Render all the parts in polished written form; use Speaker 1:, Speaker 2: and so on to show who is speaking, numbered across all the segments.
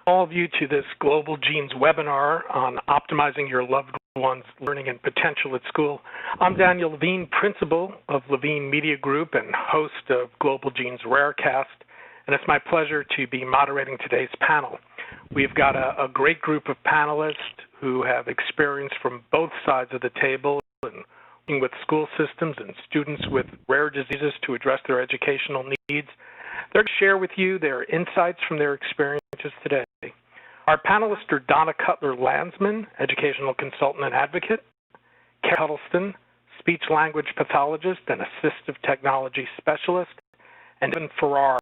Speaker 1: all of you to this Global Genes webinar on optimizing your loved one's learning and potential at school. I'm Daniel Levine, principal of Levine Media Group and host of Global Genes Rarecast, and it's my pleasure to be moderating today's panel. We've got a great group of panelists who have experience from both sides of the table and working with school systems and students with rare diseases to address their educational needs. They're going to share with you their insights from their experiences today. Our panelists are Donna Cutler, Landsman, educational consultant and advocate, Carrie Huddleston, speech-language pathologist and assistive technology specialist, and Evan Farrar,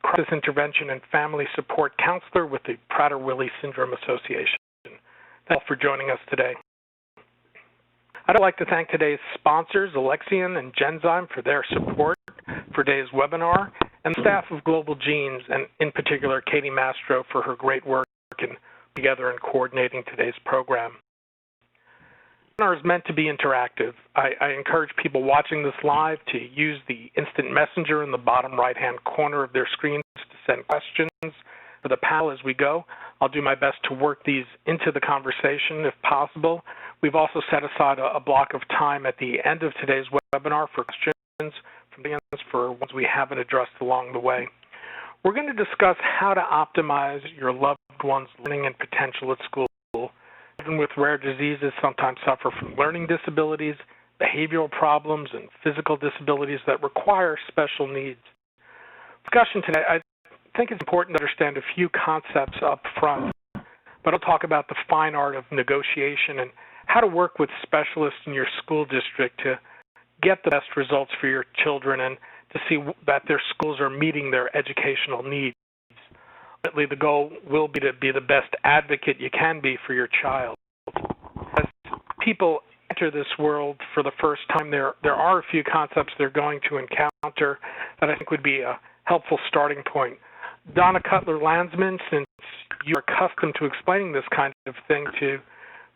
Speaker 1: crisis intervention and family support counselor with the Prader-Willi Syndrome Association. Thank you for joining us today. I'd like to thank today's sponsors, Alexion and Genzyme, for their support for today's webinar, and the staff of Global Genes, and in particular, Katie Mastro, for her great work in together and coordinating today's program. The webinar is meant to be interactive. I encourage people watching this live to use the instant messenger in the bottom right-hand corner of their screens to send questions for the panel as we go. I'll do my best to work these into the conversation if possible. We've also set aside a block of time at the end of today's webinar for questions from the audience for ones we haven't addressed along the way. We're going to discuss how to optimize your loved one's learning and potential at school. Children with rare diseases sometimes suffer from learning disabilities, behavioral problems, and physical disabilities that require special needs. Discussion today, I think it's important to understand a few concepts up front, but I'll talk about the fine art of negotiation and how to work with specialists in your school district to get the best results for your children and to see that their schools are meeting their educational needs. Ultimately, the goal will be to be the best advocate you can be for your child. As people enter this world for the first time, there are a few concepts they're going to encounter that I think would be a helpful starting point. Donna Cutler, Landsman, since you're accustomed to explaining this kind of thing to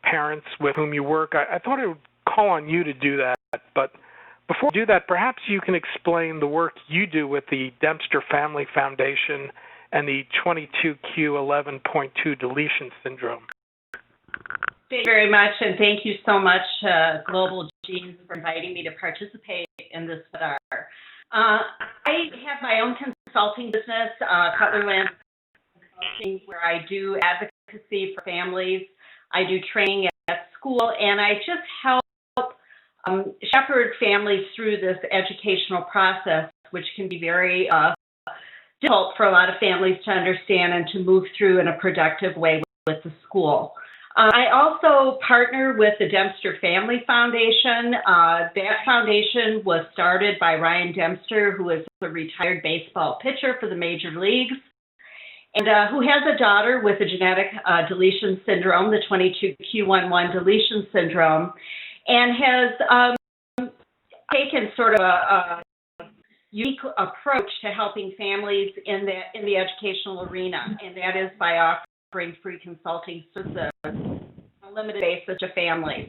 Speaker 1: parents with whom you work, I thought I would call on you to do that. But before we do that, perhaps you can explain the work you do with the Dempster Family Foundation and the 22q11.2 deletion syndrome.
Speaker 2: Thank you very much, and thank you so much, Global Genes, for inviting me to participate in this webinar. I have my own consulting business, Cutler Landsman Consulting, where I do advocacy for families. I do training at school, and I just help shepherd families through this educational process, which can be very difficult for a lot of families to understand and to move through in a productive way with the school. I also partner with the Dempster Family Foundation. That foundation was started by Ryan Dempster, who is a retired baseball pitcher for the major leagues, and who has a daughter with a genetic deletion syndrome, the 22q11 deletion syndrome, and has taken sort of a unique approach to helping families in the educational arena, and that is by offering free consulting services on a limited basis to families.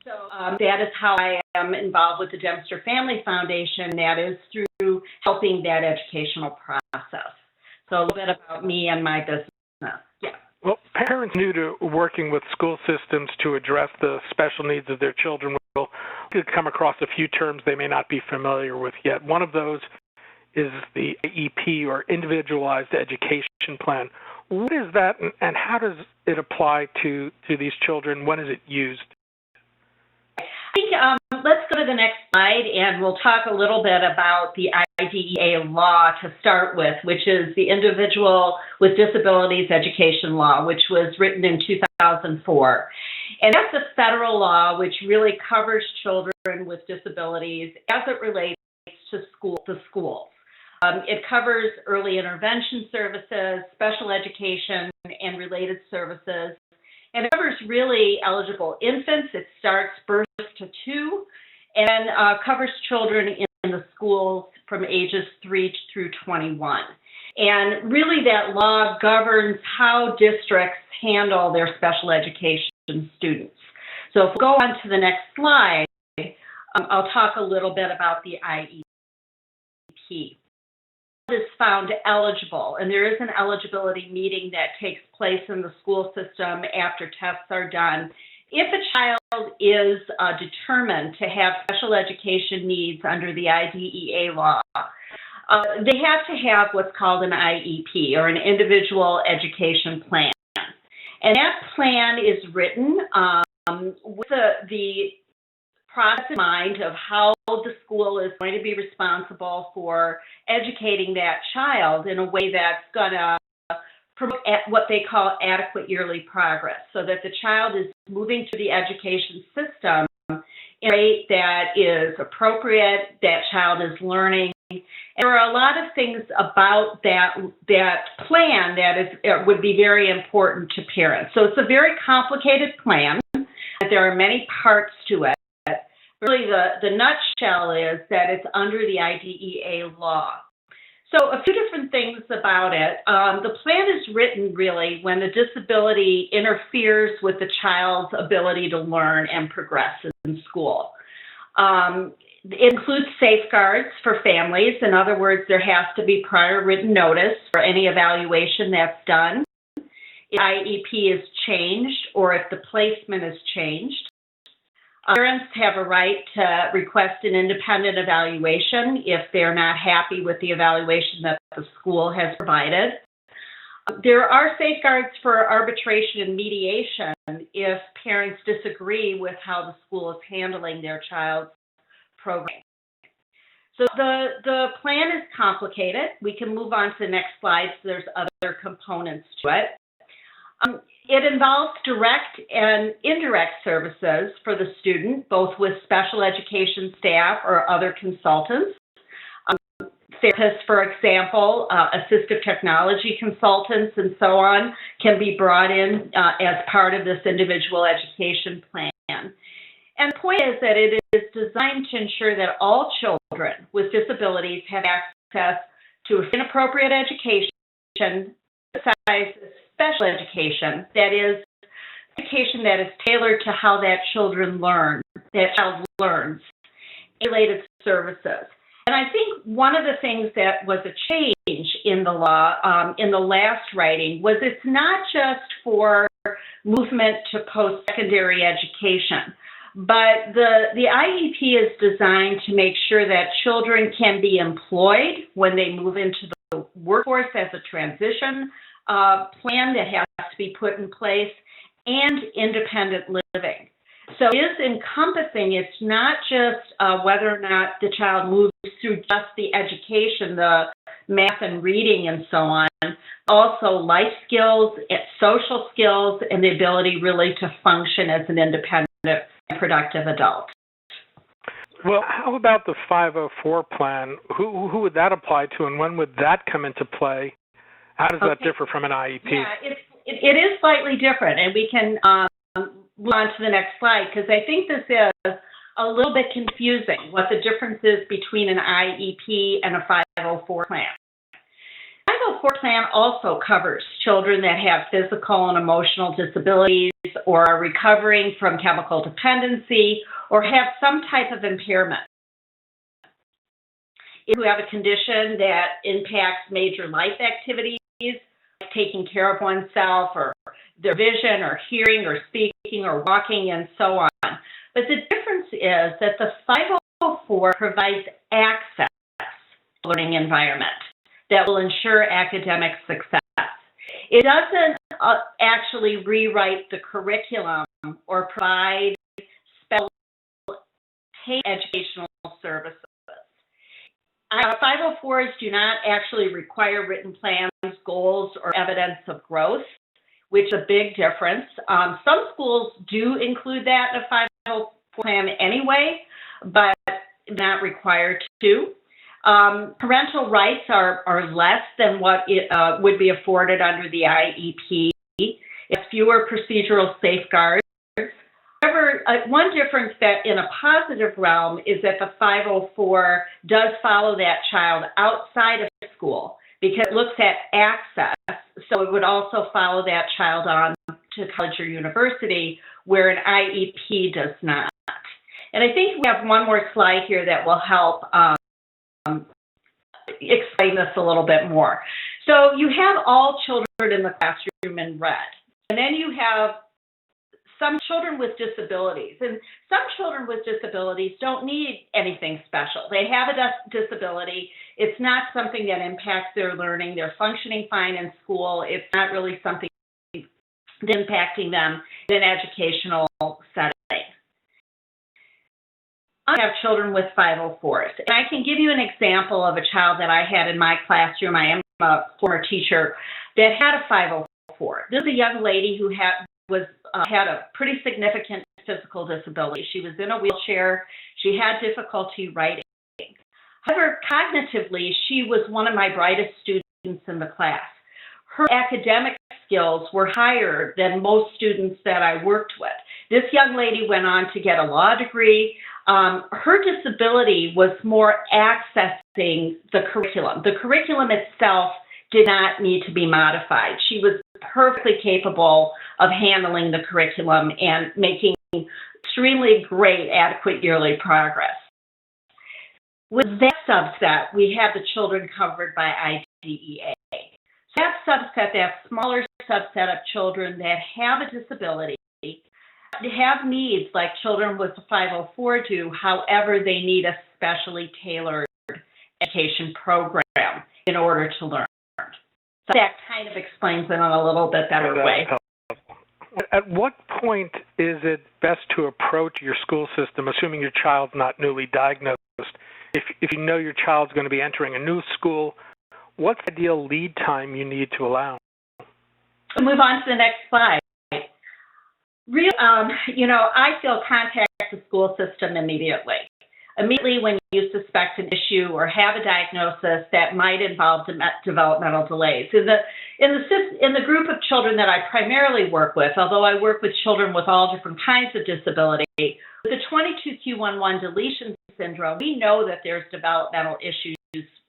Speaker 2: So that is how I am involved with the Dempster Family Foundation. That is through helping that educational process. So a little bit about me and my business. Yeah.
Speaker 1: Well, parents new to working with school systems to address the special needs of their children will come across a few terms they may not be familiar with yet. One of those is the IEP, or Individualized Education Plan. What is that, and how does it apply to these children? When is it used?
Speaker 2: I think let's go to the next slide, and we'll talk a little bit about the IDEA law to start with, which is the Individual with Disabilities Education Law, which was written in 2004. And that's a federal law which really covers children with disabilities as it relates to schools. It covers early intervention services, special education, and related services. And it covers really eligible infants. It starts birth to 2 and covers children in the schools from ages 3 through 21. And really that law governs how districts handle their special education students. So if we go on to the next slide, I'll talk a little bit about the IEP. is found eligible, and there is an eligibility meeting that takes place in the school system after tests are done. If a child is determined to have special education needs under the IDEA law, they have to have what's called an IEP, or an individual education plan. And that plan is written with the process in mind of how the school is going to be responsible for educating that child in a way that's going to promote what they call adequate yearly progress, so that the child is moving through the education system in a rate that is appropriate, that child is learning. And there are a lot of things about that plan that would be very important to parents. So it's a very complicated plan. There are many parts to it. Really, the nutshell is that it's under the IDEA law. So a few different things about it. The plan is written really when the disability interferes with the child's ability to learn and progress in school. It includes safeguards for families. In other words, there has to be prior written notice for any evaluation that's done. If IEP is changed or if the placement is changed. Parents have a right to request an independent evaluation if they're not happy with the evaluation that the school has provided. There are safeguards for arbitration and mediation if parents disagree with how the school is handling their child's program. So the plan is complicated. We can move on to the next slide. So there's other components to it. It involves direct and indirect services for the student, both with special education staff or other consultants. Therapists, for example, assistive technology consultants, and so on, can be brought in as part of this individual education plan. And the point is that it is designed to ensure that all children with disabilities have access to appropriate education, special education, that is, education that is tailored to how that child learns, related services. And I think one of the things that was a change in the law, in the last writing, was it's not just for movement to post-secondary education, but the IEP is designed to make sure that children can be employed when they move into the workforce as a transition plan that has to be put in place, and independent living. So it is encompassing. It's not just whether or not the child moves through just the education, the math and reading and so on, also life skills, social skills, and the ability really to function as an independent and productive adult.
Speaker 1: Well, how about the 504 plan? Who would that apply to, and when would that come into play? How does that differ from an IEP?
Speaker 2: Yeah, it is slightly different, and we can move on to the next slide, because I think this is a little bit confusing, what the difference is between an IEP and a 504 plan. 504 plan also covers children that have physical and emotional disabilities or are recovering from chemical dependency or have some type of impairment. Who have a condition that impacts major life activities, like taking care of oneself or their vision or hearing or speaking or walking and so on. But the difference is that the 504 provides access to learning environment that will ensure academic success. It doesn't actually rewrite the curriculum or provide special educational services. 504s do not actually require written plans, goals, or evidence of growth, which is a big difference. Some schools do include that in a 504 plan anyway, but not required to. Parental rights are less than what would be afforded under the IEP. It's fewer procedural safeguards. However, one difference that in a positive realm is that the 504 does follow that child outside of school because it looks at access. So it would also follow that child on to college or university where an IEP does not. And I think we have one more slide here that will help explain this a little bit more. So you have all children in the classroom in red, and then you have some children with disabilities, and some children with disabilities don't need anything special. They have a disability. It's not something that impacts their learning. They're functioning fine in school. It's not really something that's impacting them in an educational setting. I have children with 504s, and I can give you an example of a child that I had in my classroom. I am a former teacher that had a 504. This is a young lady who had a pretty significant physical disability. She was in a wheelchair. She had difficulty writing. However, cognitively, she was one of my brightest students in the class. Her academic skills were higher than most students that I worked with. This young lady went on to get a law degree. Her disability was more accessing the curriculum. The curriculum itself did not need to be modified. She was perfectly capable of handling the curriculum and making extremely great, adequate yearly progress. With that subset, we have the children covered by IDEA. So that subset, that smaller subset of children that have a disability, have needs like children with a 504 do, however, they need a specially tailored education program in order to learn. So that kind of explains it in a little bit better way.
Speaker 1: At what point is it best to approach your school system, assuming your child's not newly diagnosed? If you know your child's going to be entering a new school, what's the ideal lead time you need to allow?
Speaker 2: We'll move on to the next slide. I feel contact the school system immediately. Immediately when you suspect an issue or have a diagnosis that might involve developmental delays. In the group of children that I primarily work with, although I work with children with all different kinds of disability, with the 22q11 deletion syndrome, we know that there's developmental issues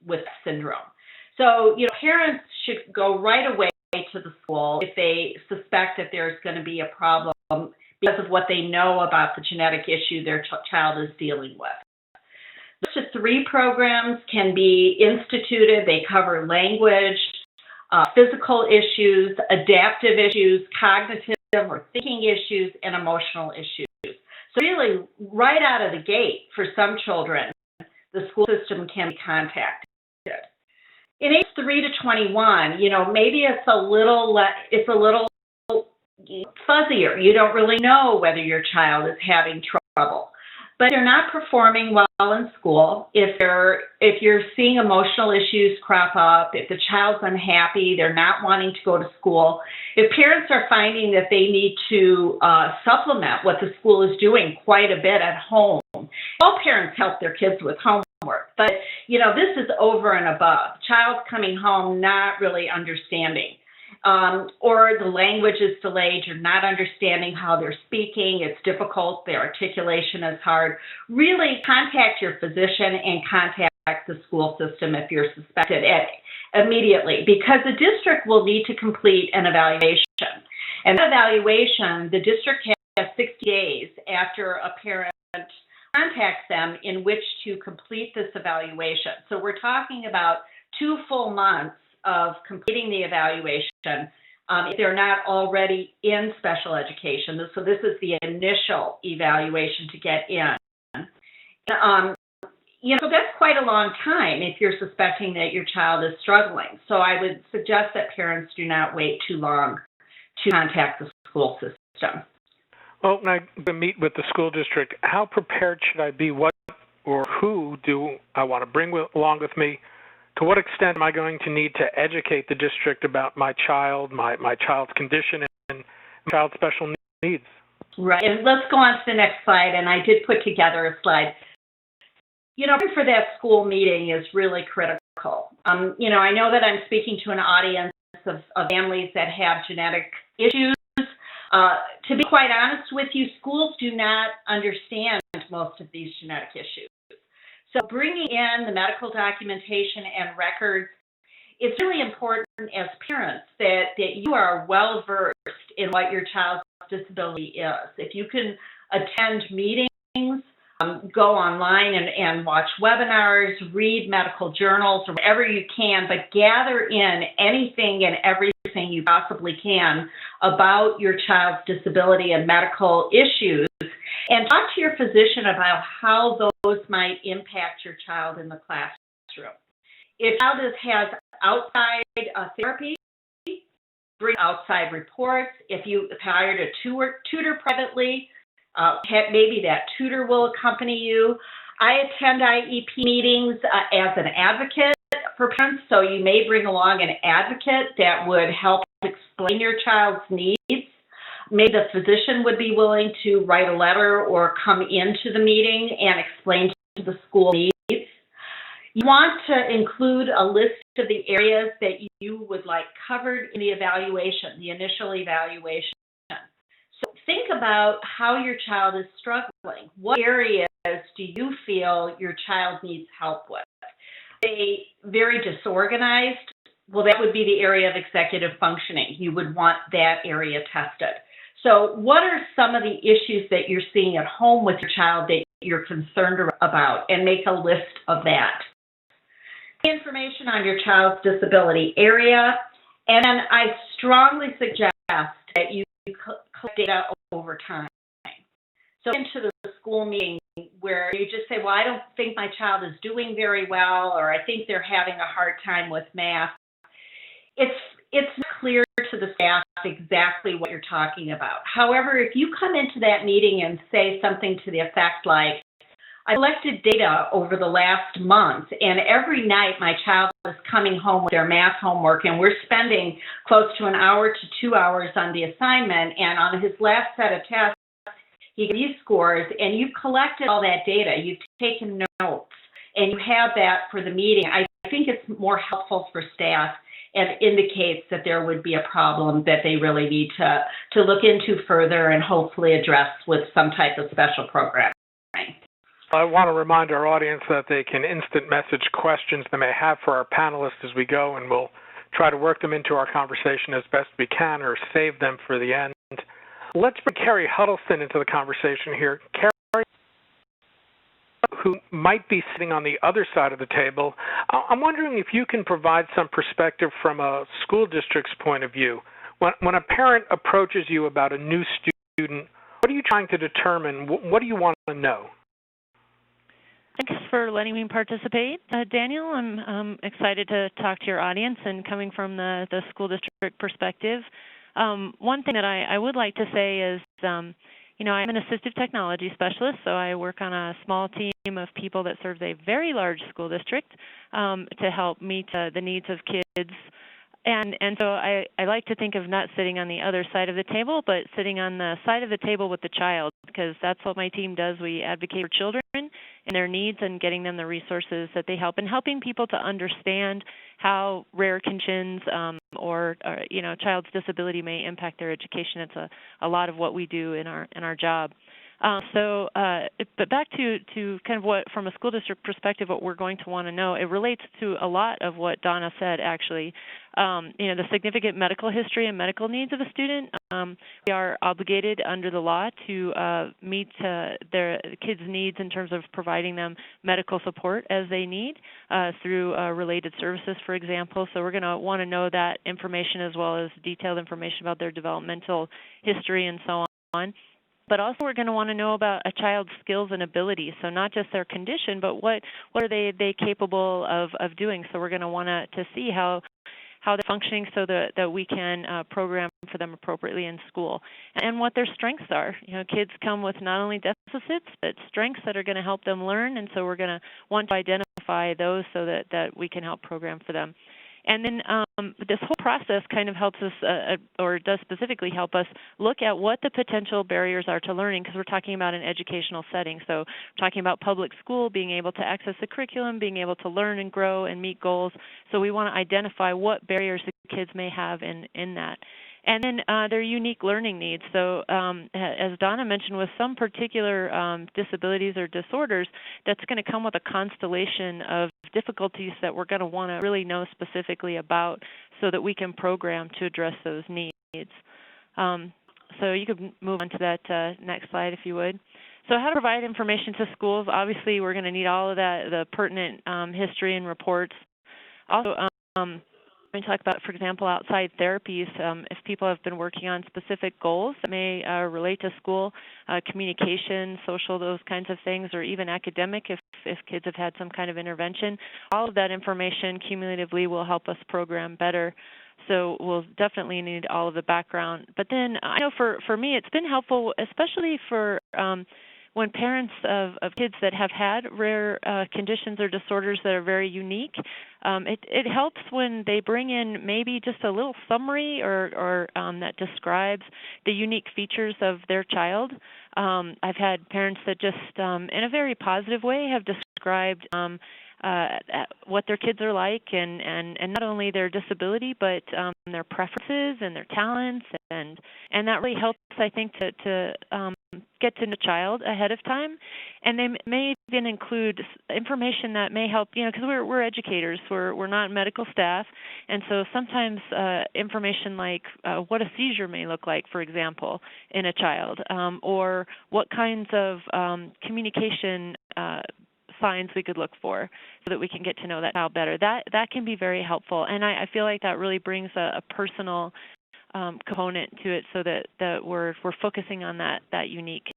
Speaker 2: with syndrome. So, parents should go right away to the school if they suspect that there's going to be a problem because of what they know about the genetic issue their child is dealing with. Up to 3 programs can be instituted. They cover language, physical issues, adaptive issues, cognitive or thinking issues, and emotional issues. So really, right out of the gate, for some children, the school system can be contacted. In age 3 to 21, maybe it's a little fuzzier. You don't really know whether your child is having trouble. But if they're not performing well in school, if you're seeing emotional issues crop up, if the child's unhappy, they're not wanting to go to school, if parents are finding that they need to supplement what the school is doing quite a bit at home, all parents help their kids with homework, but this is over and above. Child's coming home not really understanding. Or the language is delayed, you're not understanding how they're speaking, it's difficult, their articulation is hard. Really contact your physician and contact the school system if you're suspected immediately, because the district will need to complete an evaluation. And that evaluation, the district has 60 days after a parent contacts them in which to complete this evaluation. So we're talking about 2 full months of completing the evaluation if they're not already in special education. So this is the initial evaluation to get in. So that's quite a long time if you're suspecting that your child is struggling. So I would suggest that parents do not wait too long to contact the school system.
Speaker 1: Well, when I meet with the school district, how prepared should I be? What or who do I want to bring along with me? To what extent am I going to need to educate the district about my child, my child's condition, and child's special needs?
Speaker 2: Right. And let's go on to the next slide. And I did put together a slide. For that school meeting is really critical. I know that I'm speaking to an audience of families that have genetic issues. To be quite honest with you, schools do not understand most of these genetic issues. So bringing in the medical documentation and records, it's really important as parents that you are well versed in what your child's disability is. If you can attend meetings go online and watch webinars, read medical journals, or whatever you can, but gather in anything and everything you possibly can about your child's disability and medical issues, and talk to your physician about how those might impact your child in the classroom. If your child has outside therapy, bring outside reports. If you hired a tutor privately, maybe that tutor will accompany you. I attend IEP meetings as an advocate for parents, so you may bring along an advocate that would help explain your child's needs. Maybe the physician would be willing to write a letter or come into the meeting and explain to the school needs. You want to include a list of the areas that you would like covered in the evaluation, the initial evaluation. So think about how your child is struggling. What areas do you feel your child needs help with? Are they very disorganized? Well, that would be the area of executive functioning. You would want that area tested. So what are some of the issues that you're seeing at home with your child that you're concerned about, and make a list of that. Information on your child's disability area, and then I strongly suggest that you collect data over time. So into the school meeting where you just say, well, I don't think my child is doing very well, or I think they're having a hard time with math. It's clear to the staff exactly what you're talking about. However, if you come into that meeting and say something to the effect like, I collected data over the last month, and every night my child is coming home with their math homework, and we're spending close to an hour to 2 hours on the assignment, and on his last set of tests, he gave you scores, and you've collected all that data. You've taken notes, and you have that for the meeting. I think it's more helpful for staff and indicates that there would be a problem that they really need to look into further and hopefully address with some type of special program.
Speaker 1: I want to remind our audience that they can instant message questions they may have for our panelists as we go, and we'll try to work them into our conversation as best we can or save them for the end. Let's bring Carrie Huddleston into the conversation here. Carrie, who might be sitting on the other side of the table, I'm wondering if you can provide some perspective from a school district's point of view. When a parent approaches you about a new student, what are you trying to determine? What do you want to know?
Speaker 3: Thanks for letting me participate, Daniel. I'm excited to talk to your audience, and coming from the school district perspective. One thing that I would like to say is, I'm an assistive technology specialist, so I work on a small team of people that serves a very large school district to help meet the needs of kids. And so I like to think of not sitting on the other side of the table, but sitting on the side of the table with the child, because that's what my team does. We advocate for children and their needs and getting them the resources that they help, and helping people to understand how rare conditions or child's disability may impact their education. It's a lot of what we do in our job. But back to kind of what, from a school district perspective, what we're going to want to know, it relates to a lot of what Donna said, actually. The significant medical history and medical needs of a student. We are obligated under the law to meet their kids' needs in terms of providing them medical support as they need through related services, for example. So we're going to want to know that information, as well as detailed information about their developmental history and so on. But also we're going to want to know about a child's skills and abilities, so not just their condition, but what are they capable of doing. So we're going to want to see how they're functioning, so that we can program for them appropriately in school, and what their strengths are. Kids come with not only deficits, but strengths that are going to help them learn, and so we're going to want to identify those so that we can help program for them. And then this whole process kind of helps us, or does specifically help us, look at what the potential barriers are to learning, because we're talking about an educational setting. So we're talking about public school, being able to access the curriculum, being able to learn and grow and meet goals. So we want to identify what barriers the kids may have in that. And then their unique learning needs. So as Donna mentioned, with some particular disabilities or disorders, that's going to come with a constellation of difficulties that we're going to want to really know specifically about, so that we can program to address those needs. So you could move on to that next slide if you would. So how to provide information to schools? Obviously, we're going to need all of that, the pertinent history and reports. Also, we talk about, for example, outside therapies. If people have been working on specific goals that may relate to school, communication, social, those kinds of things, or even academic, if kids have had some kind of intervention, all of that information cumulatively will help us program better. So we'll definitely need all of the background. But then I know for me, it's been helpful, especially for when parents of kids that have had rare conditions or disorders that are very unique. It helps when they bring in maybe just a little summary or that describes the unique features of their child. I've had parents that just, in a very positive way, have described what their kids are like, and not only their disability, but their preferences and their talents, and that really helps, I think, to get to know the child ahead of time. And they may even include information that may help, because we're educators, we're not medical staff, and so sometimes information like what a seizure may look like, for example, in a child, or what kinds of communication signs we could look for so that we can get to know that child better. That can be very helpful, and I feel like that really brings a personal component to it, so that we're focusing on that unique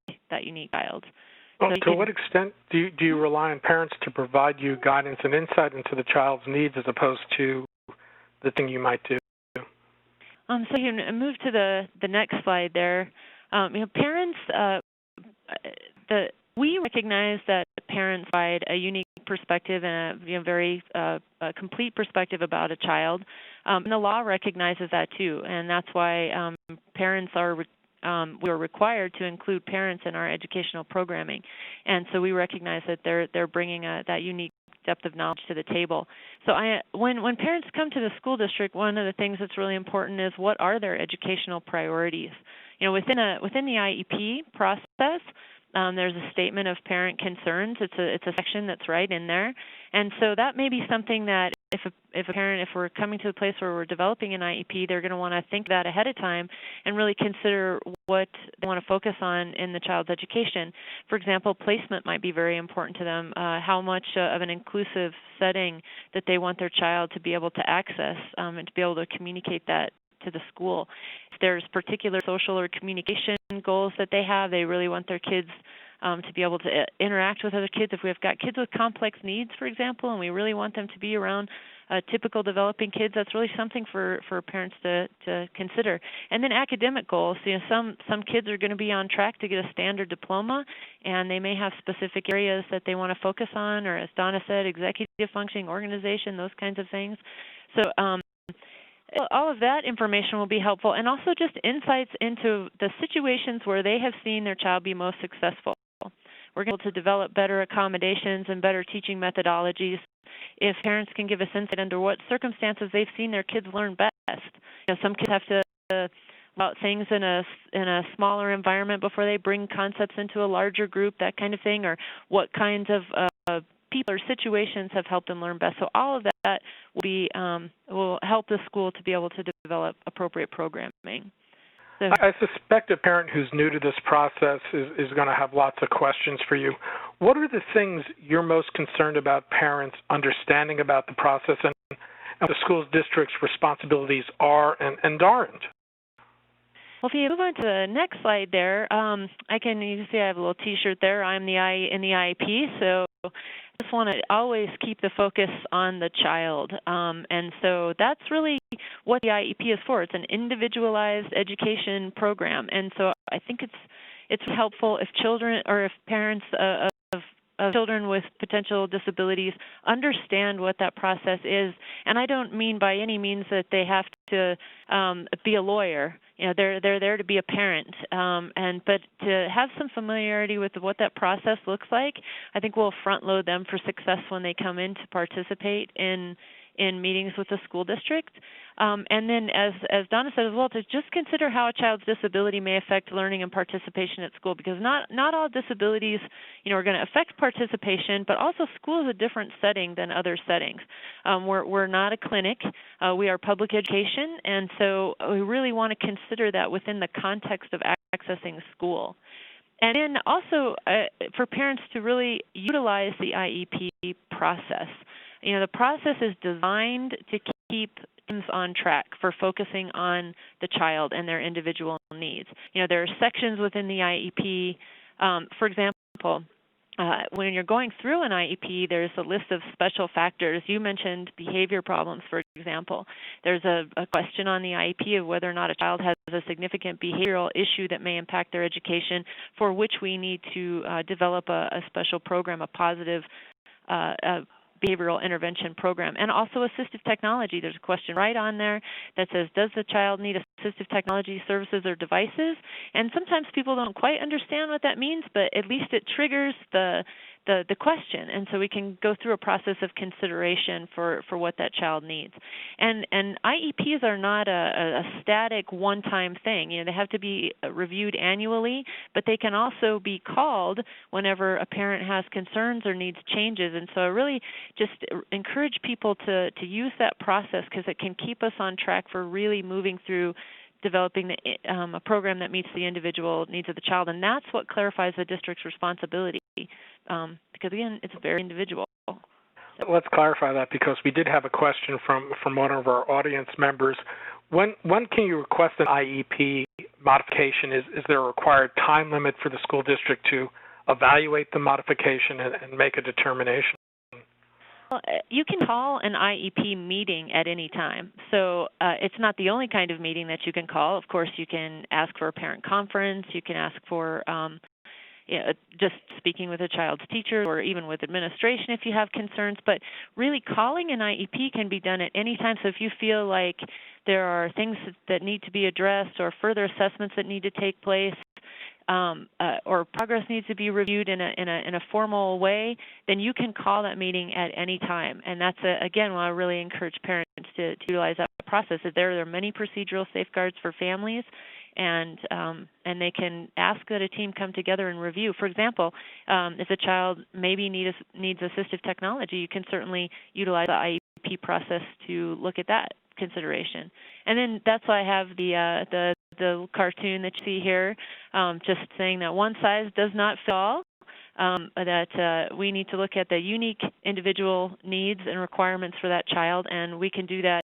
Speaker 3: child.
Speaker 1: Well, so to what extent do you rely on parents to provide you guidance and insight into the child's needs as opposed to the thing you might do?
Speaker 3: So you can move to the next slide there. Parents, we recognize that parents provide a unique perspective and a very complete perspective about a child. And the law recognizes that too, and that's why parents are we are required to include parents in our educational programming. And so we recognize that they're bringing that unique depth of knowledge to the table. So when parents come to the school district, one of the things that's really important is what are their educational priorities. Within the IEP process, there's a statement of parent concerns. It's a section that's right in there, and so that may be something that if a parent, if we're coming to the place where we're developing an IEP, they're going to want to think that ahead of time and really consider what they want to focus on in the child's education. For example, placement might be very important to them. How much of an inclusive setting that they want their child to be able to access and to be able to communicate that to the school. If there's particular social or communication goals that they have, they really want their kids to be able to interact with other kids. If we've got kids with complex needs, for example, and we really want them to be around typical developing kids, that's really something for parents to consider. And then academic goals. Some kids are going to be on track to get a standard diploma, and they may have specific areas that they want to focus on, or as Donna said, executive functioning, organization, those kinds of things. So all of that information will be helpful, and also just insights into the situations where they have seen their child be most successful. We're able to develop better accommodations and better teaching methodologies if parents can give us insight under what circumstances they've seen their kids learn best. Some kids have to about things in a smaller environment before they bring concepts into a larger group, that kind of thing, or what kinds of people or situations have helped them learn best. So all of that will help the school to be able to develop appropriate programming. So,
Speaker 1: I suspect a parent who's new to this process is going to have lots of questions for you. What are the things you're most concerned about parents understanding about the process and the school district's responsibilities are and aren't?
Speaker 3: Well, if you move on to the next slide there, you can see I have a little T-shirt there. I'm in the IEP, so I just want to always keep the focus on the child. And so that's really what the IEP is for. It's an individualized education program. And so I think it's helpful if children or if parents of children with potential disabilities understand what that process is. And I don't mean by any means that they have to be a lawyer. They're there to be a parent, but to have some familiarity with what that process looks like, I think will front load them for success when they come in to participate in meetings with the school district. And then, as Donna said as well, to just consider how a child's disability may affect learning and participation at school, because not all disabilities, are going to affect participation, but also school is a different setting than other settings. We're not a clinic. We are public education, and so we really want to consider that within the context of accessing school. And then also for parents to really utilize the IEP process. You know, the process is designed to keep teams on track for focusing on the child and their individual needs. You know, there are sections within the IEP, for example, when you're going through an IEP, there's a list of special factors. You mentioned behavior problems, for example. There's a question on the IEP of whether or not a child has a significant behavioral issue that may impact their education, for which we need to develop a special program, a positive behavioral intervention program. And also assistive technology. There's a question right on there that says, does the child need assistive technology services or devices? And sometimes people don't quite understand what that means, but at least it triggers the question, and so we can go through a process of consideration for what that child needs. And IEPs are not a static one-time thing. You know, they have to be reviewed annually, but they can also be called whenever a parent has concerns or needs changes. And so I really just encourage people to use that process, because it can keep us on track for really moving through developing a program that meets the individual needs of the child, and that's what clarifies the district's responsibility, because again, it's very individual.
Speaker 1: Let's clarify that, because we did have a question from one of our audience members. When can you request an IEP modification? Is there a required time limit for the school district to evaluate the modification and make a determination?
Speaker 3: You can call an IEP meeting at any time. So it's not the only kind of meeting that you can call. Of course, you can ask for a parent conference. You can ask for just speaking with a child's teacher, or even with administration if you have concerns. But really, calling an IEP can be done at any time. So if you feel like there are things that need to be addressed, or further assessments that need to take place, or progress needs to be reviewed in a formal way, then you can call that meeting at any time. And that's again why I really encourage parents to utilize that process. That there are many procedural safeguards for families, and they can ask that a team come together and review. For example, if a child maybe needs assistive technology, you can certainly utilize the IEP process to look at that consideration. And then that's why I have the cartoon that you see here, just saying that one size does not fit all, that we need to look at the unique individual needs and requirements for that child, and we can do that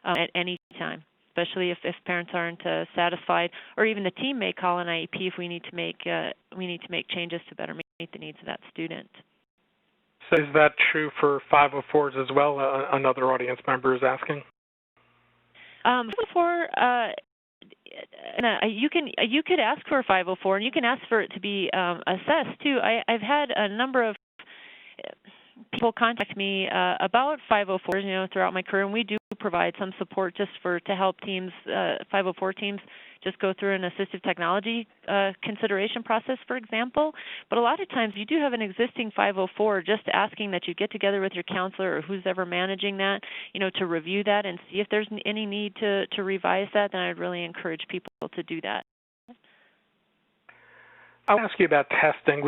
Speaker 3: at any time, especially if parents aren't satisfied, or even the team may call an IEP if we need to make changes to better meet the needs of that student.
Speaker 1: So is that true for 504s as well? Another audience member is asking.
Speaker 3: 504, you could ask for a 504, and you can ask for it to be assessed too. I've had a number of people contact me about 504s, you know, throughout my career, and we do provide some support just to help teams, 504 teams, just go through an assistive technology consideration process, for example. But a lot of times you do have an existing 504, just asking that you get together with your counselor or who's ever managing that, you know, to review that and see if there's any need to revise that. Then I'd really encourage people to do that.
Speaker 1: I'll ask you about testing.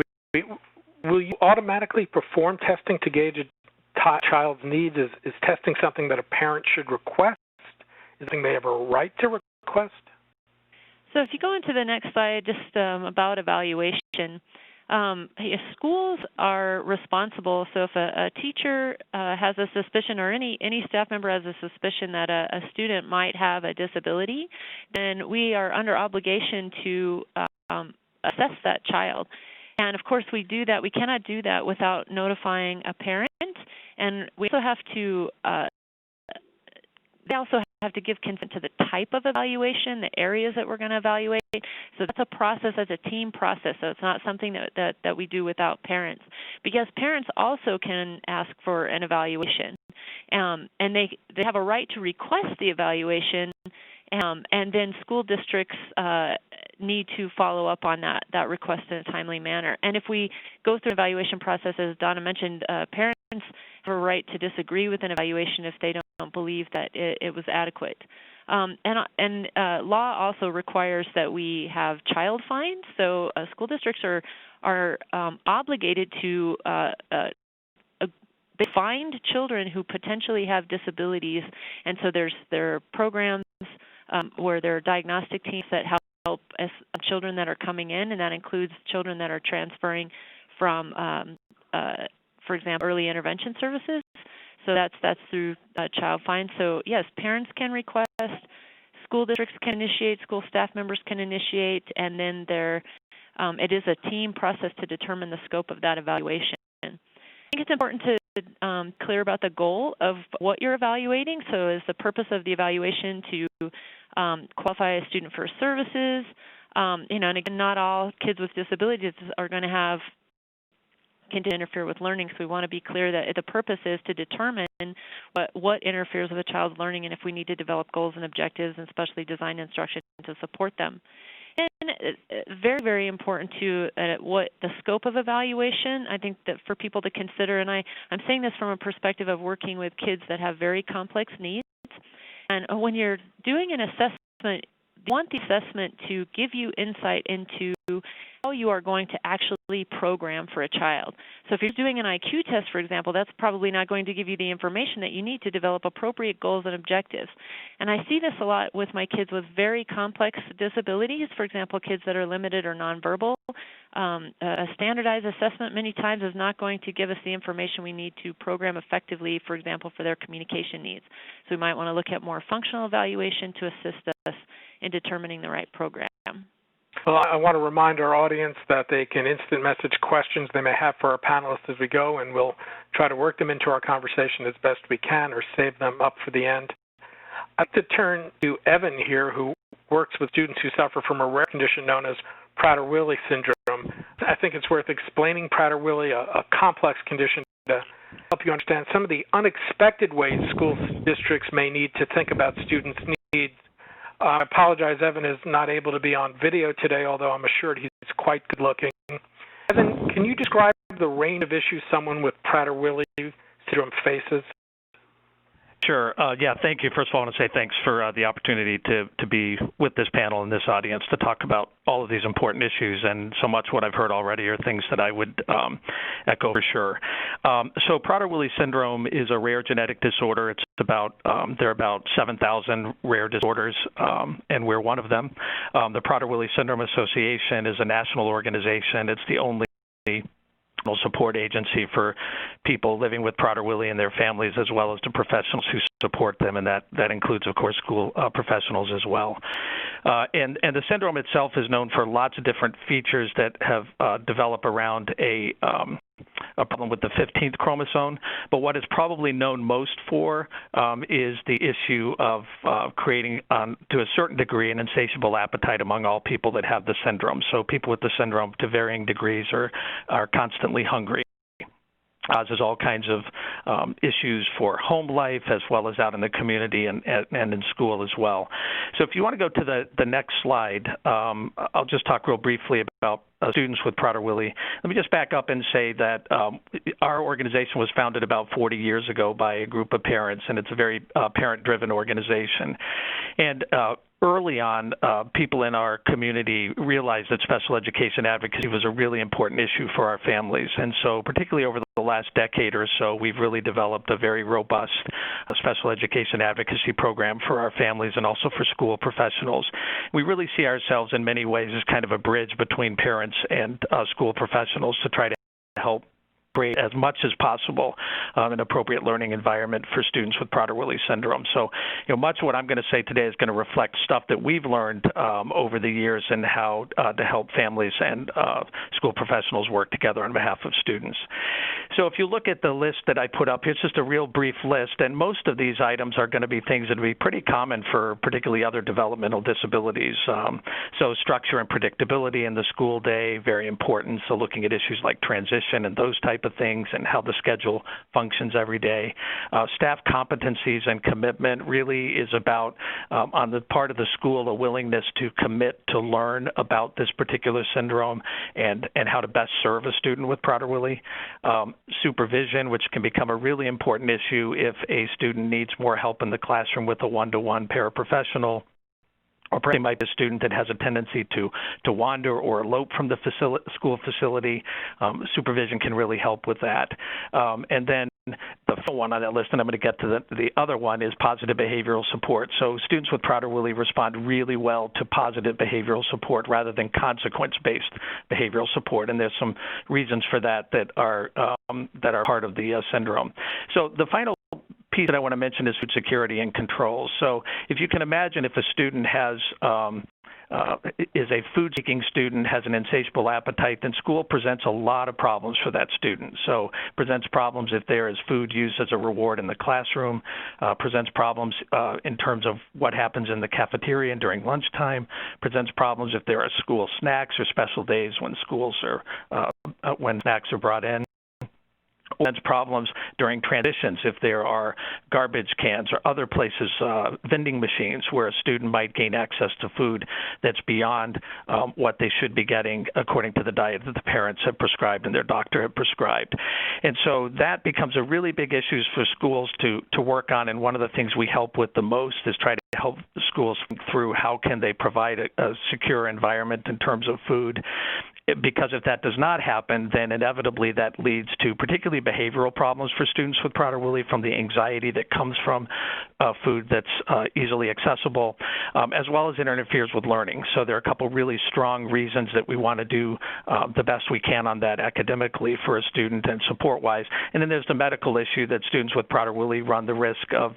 Speaker 1: Will you automatically perform testing to gauge a child's needs? Is testing something that a parent should request? Is it something they have a right to request?
Speaker 3: So if you go into the next slide, just about evaluation, schools are responsible. So if a teacher has a suspicion, or any staff member has a suspicion that a student might have a disability, then we are under obligation to assess that child. And of course, we do that. We cannot do that without notifying a parent, and we also have to. They also have to give consent to the type of evaluation, the areas that we're going to evaluate. So that's a process, that's a team process. So it's not something that we do without parents, because parents also can ask for an evaluation, and they have a right to request the evaluation. And then school districts need to follow up on that request in a timely manner. And if we go through an evaluation process, as Donna mentioned, parents have a right to disagree with an evaluation if they don't believe that it was adequate. And law also requires that we have child fines. So school districts are obligated to find children who potentially have disabilities, and so there are programs where there are diagnostic teams that help as children that are coming in, and that includes children that are transferring from, for example, early intervention services. So that's through Child Find. So yes, parents can request, school districts can initiate, school staff members can initiate, and then it is a team process to determine the scope of that evaluation. I think it's important to clear about the goal of what you're evaluating. So is the purpose of the evaluation to qualify a student for services? And again, not all kids with disabilities are going to have can interfere with learning, so we want to be clear that the purpose is to determine what interferes with a child's learning and if we need to develop goals and objectives and specially designed instruction to support them. And very, very important to what the scope of evaluation, I think that for people to consider, and I'm saying this from a perspective of working with kids that have very complex needs, and when you're doing an assessment, you want the assessment to give you insight into how you are going to actually program for a child. So if you're doing an IQ test, for example, that's probably not going to give you the information that you need to develop appropriate goals and objectives. And I see this a lot with my kids with very complex disabilities, for example, kids that are limited or nonverbal. A standardized assessment many times is not going to give us the information we need to program effectively, for example, for their communication needs. So we might want to look at more functional evaluation to assist us in determining the right program.
Speaker 1: Well, I want to remind our audience that they can instant message questions they may have for our panelists as we go, and we'll try to work them into our conversation as best we can or save them up for the end. I'd like to turn to Evan here, who works with students who suffer from a rare condition known as Prader-Willi Syndrome. I think it's worth explaining Prader-Willi, a complex condition, to help you understand some of the unexpected ways school districts may need to think about students' needs. I apologize, Evan is not able to be on video today, although I'm assured he's quite good looking. Evan, can you describe the range of issues someone with Prader-Willi syndrome faces?
Speaker 4: Sure. Yeah, thank you. First of all, I want to say thanks for the opportunity to be with this panel and this audience to talk about all of these important issues, and so much what I've heard already are things that I would echo for sure. So Prader-Willi syndrome is a rare genetic disorder. It's there are about 7,000 rare disorders, and we're one of them. The Prader-Willi Syndrome Association is a national organization. It's the only support agency for people living with Prader-Willi and their families, as well as the professionals who support them, and that includes, of course, school professionals as well. And the syndrome itself is known for lots of different features that have developed around a problem with the 15th chromosome, but what is probably known most for is the issue of creating, to a certain degree, an insatiable appetite among all people that have the syndrome. So people with the syndrome, to varying degrees, are constantly hungry. Causes all kinds of issues for home life as well as out in the community and in school as well. So if you want to go to the next slide, I'll just talk real briefly about students with Prader-Willi. Let me just back up and say that our organization was founded about 40 years ago by a group of parents, and it's a very parent-driven organization. And early on, people in our community realized that special education advocacy was a really important issue for our families. And so particularly over the last decade or so, we've really developed a very robust special education advocacy program for our families and also for school professionals. We really see ourselves in many ways as kind of a bridge between parents and school professionals to try to help create as much as possible an appropriate learning environment for students with Prader-Willi syndrome. So, much of what I'm going to say today is going to reflect stuff that we've learned over the years and how to help families and school professionals work together on behalf of students. So if you look at the list that I put up, it's just a real brief list, and most of these items are going to be things that will be pretty common for particularly other developmental disabilities. So structure and predictability in the school day, very important. So looking at issues like transition and those type of things and how the schedule functions every day. Staff competencies and commitment really is about, on the part of the school, a willingness to commit to learn about this particular syndrome and how to best serve a student with Prader-Willi. Supervision, which can become a really important issue if a student needs more help in the classroom with a one-to-one paraprofessional. Or perhaps they might be a student that has a tendency to wander or elope from the school facility. Supervision can really help with that. And then the full one on that list, and I'm going to get to the other one, is positive behavioral support. So students with Prader-Willi respond really well to positive behavioral support rather than consequence-based behavioral support, and there's some reasons for that that are part of the syndrome. So the final piece that I want to mention is food security and control. So if you can imagine, if a student has is a food-seeking student, has an insatiable appetite, then school presents a lot of problems for that student. So presents problems if there is food used as a reward in the classroom, presents problems in terms of what happens in the cafeteria and during lunchtime, presents problems if there are school snacks or special days when when snacks are brought in. Presents problems during transitions if there are garbage cans or other places, vending machines, where a student might gain access to food that's beyond what they should be getting according to the diet that the parents have prescribed and their doctor have prescribed. And so that becomes a really big issue for schools to work on, and one of the things we help with the most is try to help schools think through how can they provide a secure environment in terms of food. Because if that does not happen, then inevitably that leads to particularly behavioral problems for students with Prader-Willi, from the anxiety that comes from food that's easily accessible, as well as it interferes with learning. So there are a couple really strong reasons that we want to do the best we can on that academically for a student and support-wise. And then there's the medical issue that students with Prader-Willi run the risk of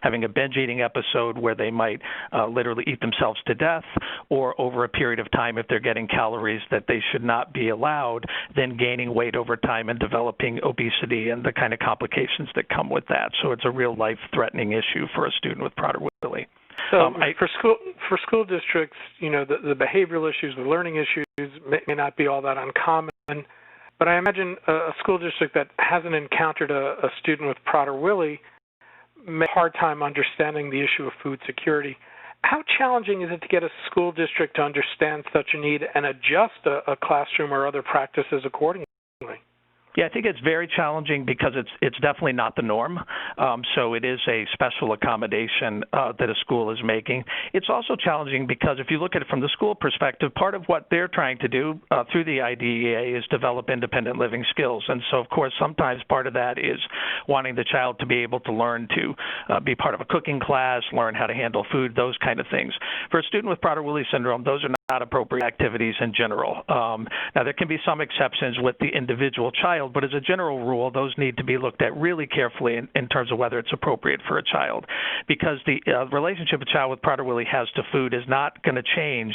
Speaker 4: having a binge eating episode where they might literally eat themselves to death, or over a period of time, if they're getting calories that they should not be allowed, then gaining weight over time and developing obesity and the kind of complications that come with that. So it's a real life-threatening issue for a student with Prader-Willi.
Speaker 1: So for school districts, you know, the behavioral issues, the learning issues may not be all that uncommon, but I imagine a school district that hasn't encountered a student with Prader-Willi may have a hard time understanding the issue of food security. How challenging is it to get a school district to understand such a need and adjust a classroom or other practices accordingly?
Speaker 4: Yeah, I think it's very challenging because it's definitely not the norm. So it is a special accommodation that a school is making. It's also challenging because if you look at it from the school perspective, part of what they're trying to do through the IDEA is develop independent living skills. And so, of course, sometimes part of that is wanting the child to be able to learn to be part of a cooking class, learn how to handle food, those kind of things. For a student with Prader-Willi syndrome, those are not appropriate activities in general. Now, there can be some exceptions with the individual child, but as a general rule, those need to be looked at really carefully in terms of whether it's appropriate for a child, because the relationship a child with Prader-Willi has to food is not going to change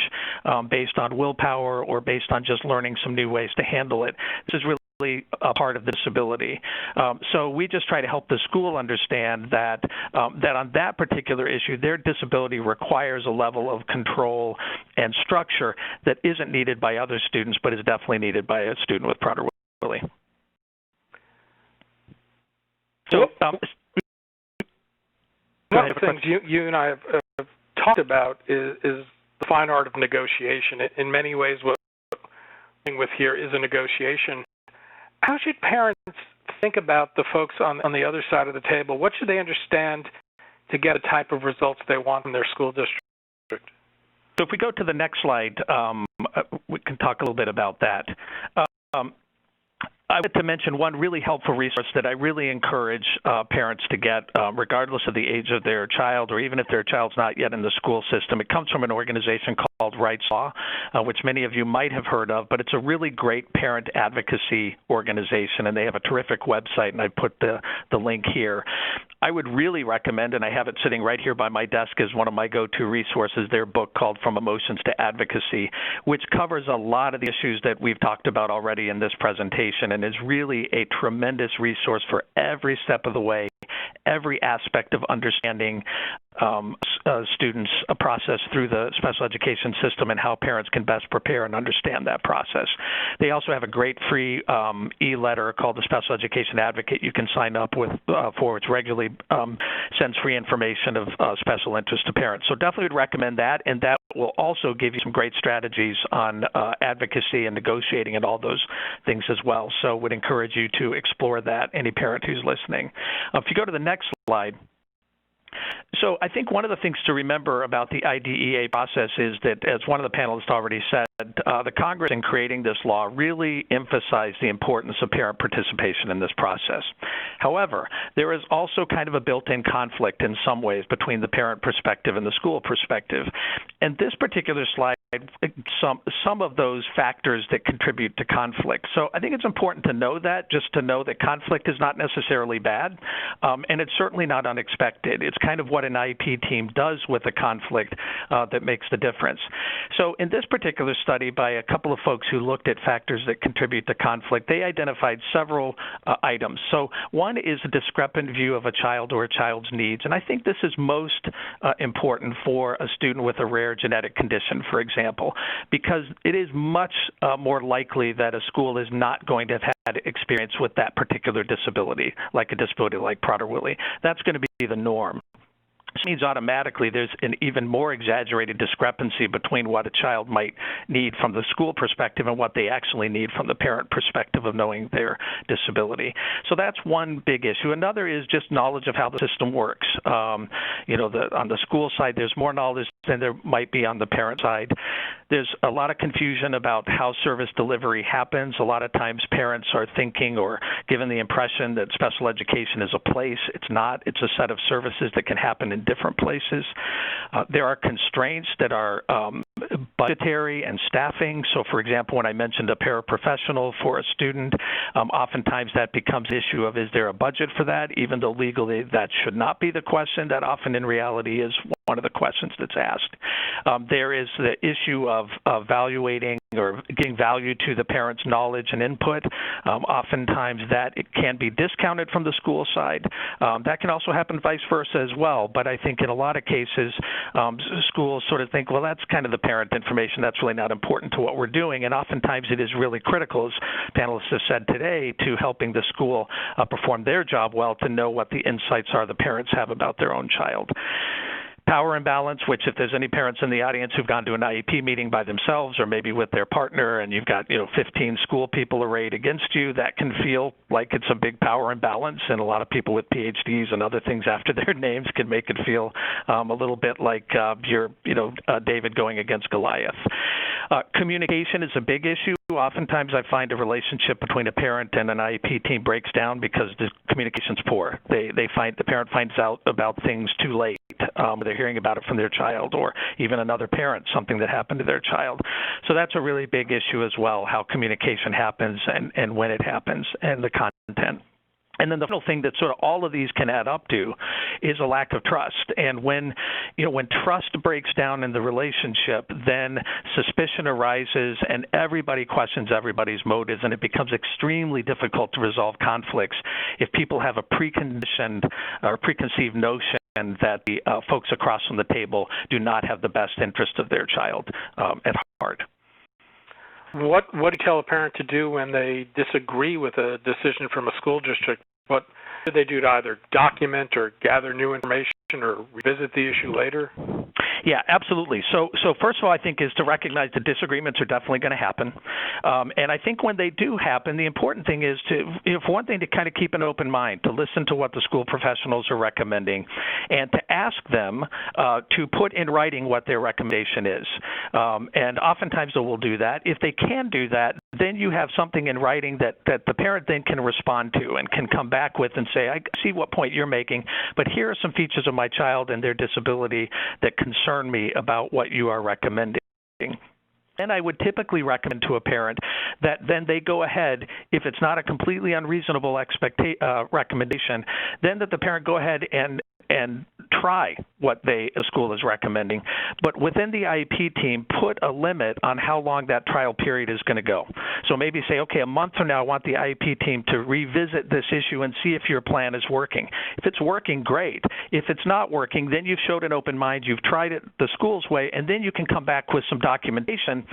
Speaker 4: based on willpower or based on just learning some new ways to handle it. This is really a part of the disability. So we just try to help the school understand that on that particular issue, their disability requires a level of control and structure that isn't needed by other students, but is definitely needed by a student with Prader-Willi. So,
Speaker 1: one of the things you and I have talked about is the fine art of negotiation. In many ways, what we're dealing with here is a negotiation. How should parents think about the folks on the other side of the table? What should they understand to get the type of results they want from their school district?
Speaker 4: So if we go to the next slide, we can talk a little bit about that. I want to mention one really helpful resource that I really encourage parents to get, regardless of the age of their child, or even if their child's not yet in the school system. It comes from an organization called Wrights Law, which many of you might have heard of, but it's a really great parent advocacy organization, and they have a terrific website, and I put the link here. I would really recommend, and I have it sitting right here by my desk as one of my go-to resources, their book called From Emotions to Advocacy, which covers a lot of the issues that we've talked about already in this presentation, and is really a tremendous resource for every step of the way, every aspect of understanding students' process through the special education system and how parents can best prepare and understand that process. They also have a great free e-letter called the Special Education Advocate you can sign up for, which regularly sends free information of special interest to parents. So definitely would recommend that, and that will also give you some great strategies on advocacy and negotiating and all those things as well. So would encourage you to explore that, any parent who's listening. If you go to the next slide. So I think one of the things to remember about the IDEA process is that, as one of the panelists already said, the Congress in creating this law really emphasized the importance of parent participation in this process. However, there is also kind of a built-in conflict in some ways between the parent perspective and the school perspective. And this particular slide, some of those factors that contribute to conflict. So I think it's important to know that, just to know that conflict is not necessarily bad, and it's certainly not unexpected. It's kind of what an IEP team does with a conflict that makes the difference. So in this particular study by a couple of folks who looked at factors that contribute to conflict, they identified several items. So one is a discrepant view of a child or a child's needs, and I think this is most important for a student with a rare genetic condition, for example, because it is much more likely that a school is not going to have had experience with that particular disability, like a disability like Prader-Willi. That's going to be the norm. This means automatically there's an even more exaggerated discrepancy between what a child might need from the school perspective and what they actually need from the parent perspective of knowing their disability. So that's one big issue. Another is just knowledge of how the system works. On the school side, there's more knowledge than there might be on the parent side. There's a lot of confusion about how service delivery happens. A lot of times parents are thinking or given the impression that special education is a place. It's not. It's a set of services that can happen in different places. There are constraints that are budgetary and staffing. So, for example, when I mentioned a paraprofessional for a student, oftentimes that becomes an issue of, is there a budget for that? Even though legally that should not be the question, that often in reality is one of the questions that's asked. There is the issue of evaluating or giving value to the parent's knowledge and input. Oftentimes that it can be discounted from the school side. That can also happen vice versa as well. But I think in a lot of cases, schools sort of think, well, that's kind of the parent information. That's really not important to what we're doing. And oftentimes it is really critical, as panelists have said today, to helping the school perform their job well, to know what the insights are the parents have about their own child. Power imbalance, which if there's any parents in the audience who've gone to an IEP meeting by themselves or maybe with their partner and you've got 15 school people arrayed against you, that can feel like it's a big power imbalance, and a lot of people with PhDs and other things after their names can make it feel a little bit like you're David going against Goliath. Communication is a big issue. Oftentimes I find a relationship between a parent and an IEP team breaks down because the communication's poor. The parent finds out about things too late. They're hearing about it from their child or even another parent, something that happened to their child. So that's a really big issue as well, how communication happens and when it happens and the content. And then the final thing that sort of all of these can add up to is a lack of trust. And when trust breaks down in the relationship, then suspicion arises and everybody questions everybody's motives, and it becomes extremely difficult to resolve conflicts if people have a preconditioned or preconceived notion that the folks across from the table do not have the best interest of their child at heart.
Speaker 1: What do you tell a parent to do when they disagree with a decision from a school district? What do they do to either document or gather new information or revisit the issue later?
Speaker 4: Yeah, absolutely. So first of all, I think is to recognize that disagreements are definitely going to happen. And I think when they do happen, the important thing is to, for one thing, to kind of keep an open mind, to listen to what the school professionals are recommending, and to ask them to put in writing what their recommendation is. And oftentimes they will do that. If they can do that, then you have something in writing that the parent then can respond to and can come back with and say, I see what point you're making, but here are some features of my child and their disability that concern me about what you are recommending. And I would typically recommend to a parent that then they go ahead, if it's not a completely unreasonable recommendation, then that the parent go ahead and try what the school is recommending. But within the IEP team, put a limit on how long that trial period is going to go. So maybe say, okay, a month from now, I want the IEP team to revisit this issue and see if your plan is working. If it's working, great. If it's not working, then you've showed an open mind, you've tried it the school's way, and then you can come back with some documentation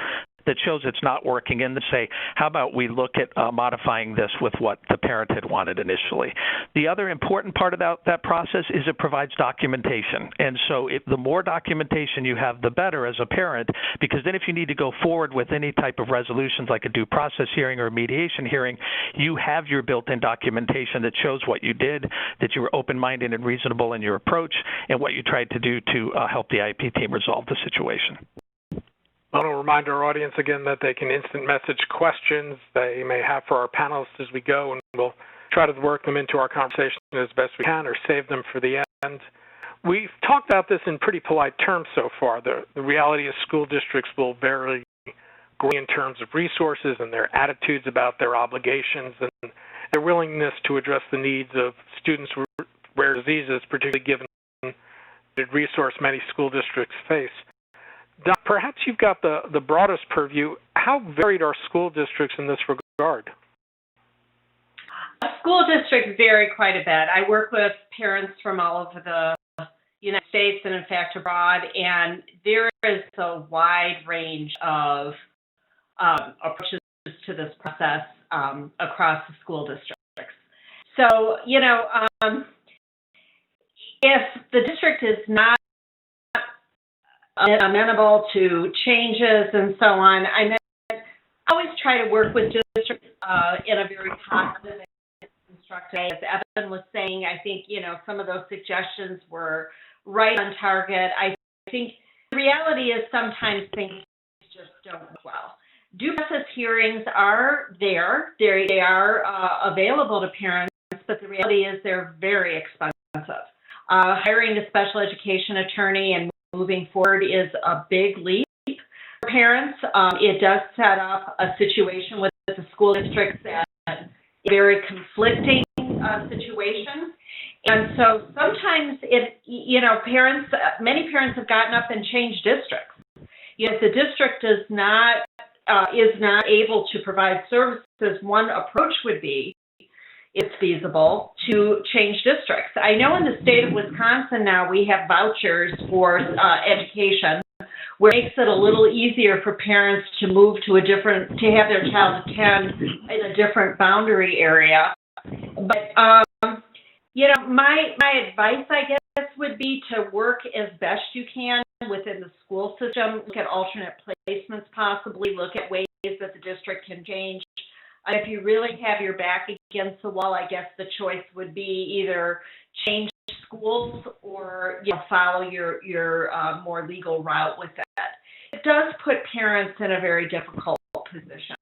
Speaker 4: that shows it's not working, and then say, how about we look at modifying this with what the parent had wanted initially. The other important part about that process is it provides documentation. And so the more documentation you have, the better as a parent, because then if you need to go forward with any type of resolutions like a due process hearing or a mediation hearing, you have your built-in documentation that shows what you did, that you were open-minded and reasonable in your approach, and what you tried to do to help the IEP team resolve the situation.
Speaker 1: I want to remind our audience again that they can instant message questions they may have for our panelists as we go, and we'll try to work them into our conversation as best we can or save them for the end. We've talked about this in pretty polite terms so far. The reality is school districts will vary greatly in terms of resources and their attitudes about their obligations and their willingness to address the needs of students with rare diseases, particularly given the resource many school districts face. Don, perhaps you've got the broadest purview. How varied are school districts in this regard?
Speaker 2: School districts vary quite a bit. I work with parents from all over the United States and, in fact, abroad, and there is a wide range of approaches to this process across the school districts. So, if the district is not amenable to changes and so on, I always try to work with districts in a very positive and constructive way. As Evan was saying, I think, some of those suggestions were right on target. I think the reality is sometimes things just don't work well. Due process hearings are there. They are available to parents, but the reality is they're very expensive. Hiring a special education attorney and moving forward is a big leap for parents. It does set up a situation with the school districts that very conflicting situation. And so sometimes many parents have gotten up and changed districts. If the district is not able to provide services, one approach would be, it's feasible to change districts. I know in the state of Wisconsin now we have vouchers for education, where it makes it a little easier for parents to move to have their child attend in a different boundary area. But my advice, I guess, would be to work as best you can within the school system. Look at alternate placements, possibly look at ways that the district can change. If you really have your back against the wall, I guess the choice would be either change schools or follow your more legal route with that. It does put parents in a very difficult position.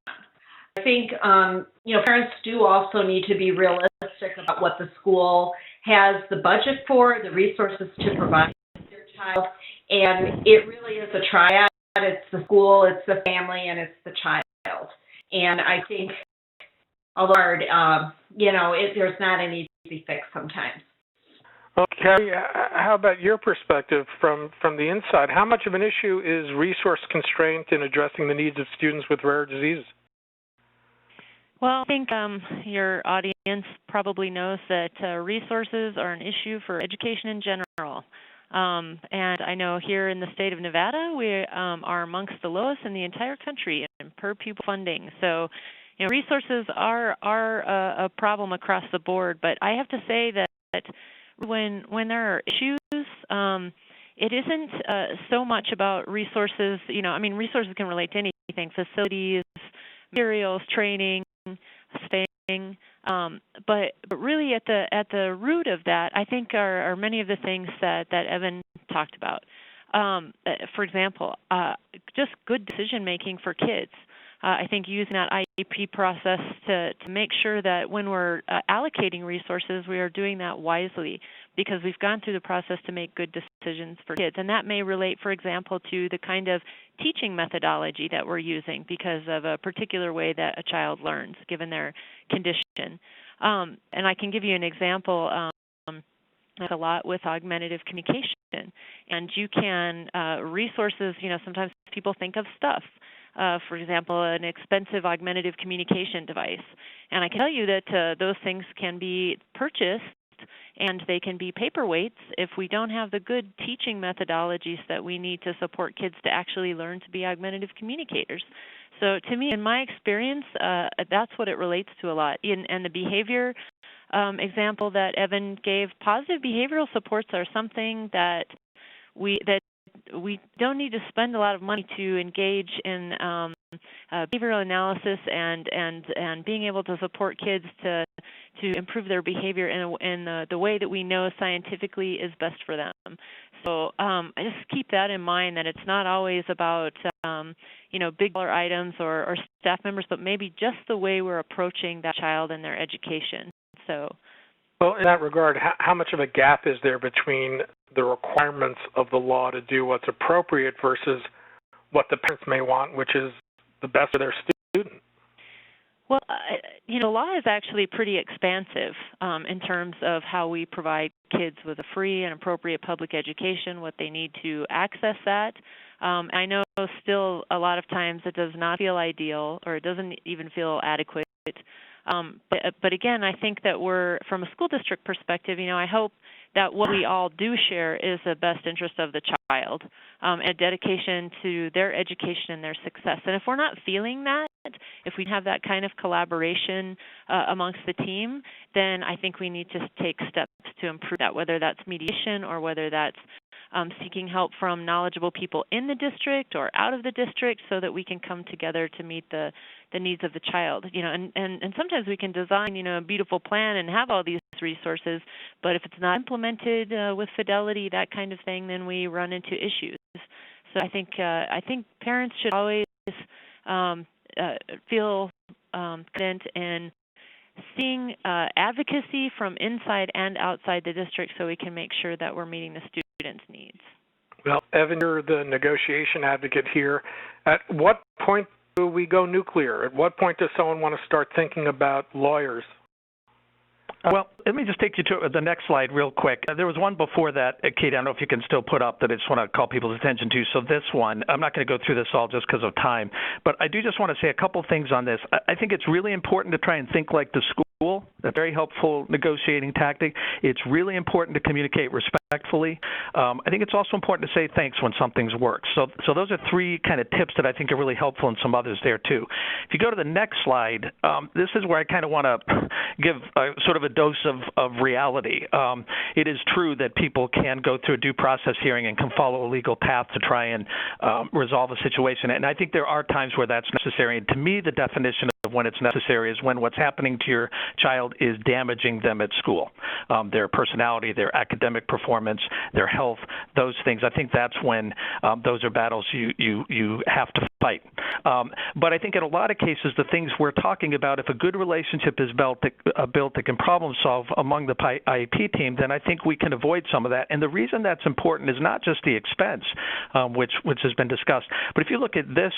Speaker 2: I think parents do also need to be realistic about what the school has the budget for, the resources to provide their child, and it really is a triad. It's the school, it's the family, and it's the child. And I think, although hard, there's not an easy fix sometimes.
Speaker 1: Okay, how about your perspective from the inside? How much of an issue is resource constraint in addressing the needs of students with rare diseases?
Speaker 3: Well, I think your audience probably knows that resources are an issue for education in general. And I know here in the state of Nevada, we are amongst the lowest in the entire country in per pupil funding. So, resources are a problem across the board. But I have to say that when there are issues, it isn't so much about resources. Resources can relate to anything: facilities, materials, training, staying. But really at the root of that, I think are many of the things that Evan talked about. For example, just good decision making for kids. I think using that IEP process to make sure that when we're allocating resources, we are doing that wisely, because we've gone through the process to make good decisions for kids. And that may relate, for example, to the kind of teaching methodology that we're using because of a particular way that a child learns, given their condition. And I can give you an example. A lot with augmentative communication, and you can resources. Sometimes people think of stuff. For example, an expensive augmentative communication device, and I can tell you that those things can be purchased and they can be paperweights if we don't have the good teaching methodologies that we need to support kids to actually learn to be augmentative communicators. So to me, in my experience, that's what it relates to a lot. And the behavior example that Evan gave, positive behavioral supports are something that we don't need to spend a lot of money to engage in behavioral analysis and being able to support kids to improve their behavior in the way that we know scientifically is best for them. So I just keep that in mind, that it's not always about, big dollar items or staff members, but maybe just the way we're approaching that child and their education. So.
Speaker 1: Well, in that regard, how much of a gap is there between the requirements of the law to do what's appropriate versus what the parents may want, which is the best for their student?
Speaker 3: Well, law is actually pretty expansive in terms of how we provide kids with a free and appropriate public education, what they need to access that. I know still a lot of times it does not feel ideal, or it doesn't even feel adequate. But again, I think that from a school district perspective, I hope that what we all do share is the best interest of the child, and a dedication to their education and their success. And if we're not feeling that, if we have that kind of collaboration amongst the team, then I think we need to take steps to improve that, whether that's mediation or whether that's seeking help from knowledgeable people in the district or out of the district, so that we can come together to meet the needs of the child. And sometimes we can design, a beautiful plan and have all these resources, but if it's not implemented with fidelity, that kind of thing, then we run into issues. So I think parents should always feel confident in seeing advocacy from inside and outside the district, so we can make sure that we're meeting the students' needs.
Speaker 1: Well, Evan, you're the negotiation advocate here. At what point do we go nuclear? At what point does someone want to start thinking about lawyers?
Speaker 4: Well, let me just take you to the next slide real quick. There was one before that, Kate, I don't know if you can still put up, that I just want to call people's attention to. So this one, I'm not going to go through this all just because of time, but I do just want to say a couple things on this. I think it's really important to try and think like the school. A very helpful negotiating tactic. It's really important to communicate respectfully. I think it's also important to say thanks when something's works. So those are three kind of tips that I think are really helpful, and some others there too. If you go to the next slide, this is where I kind of want to give sort of a dose of reality. It is true that people can go through a due process hearing and can follow a legal path to try and resolve a situation. And I think there are times where that's necessary. And to me, the definition of when it's necessary is when what's happening to your child is damaging them at school, their personality, their academic performance, their health, those things. I think that's when those are battles you have to fight. But I think in a lot of cases, the things we're talking about, if a good relationship is built that can problem solve among the IEP team, then I think we can avoid some of that. And the reason that's important is not just the expense, which has been discussed, but if you look at this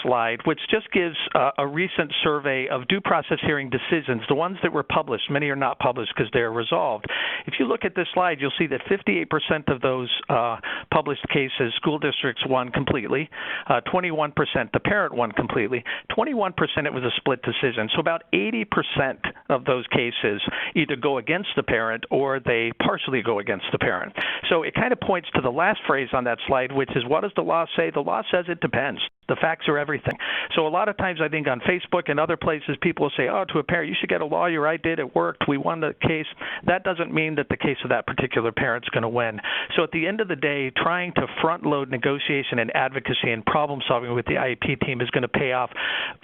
Speaker 4: slide, which just gives a recent survey of due process hearing decisions, the ones that were published, many are not published because they're resolved. If you look at this slide, you'll see that 58% of those published cases, school districts won completely, 21% the parent won completely, 21% it was a split decision. So about 80% of those cases either go against the parent or they partially go against the parent. So it kind of points to the last phrase on that slide, which is, what does the law say? The law says it depends. The facts are everything. So a lot of times I think on Facebook and other places, people will say, oh, to a parent, you should get a lawyer. I did. It worked. We won the case. That doesn't mean that the case of that particular parent's going to win. So at the end of the day, trying to front-load negotiation and advocacy and problem-solving with the IEP team is going to pay off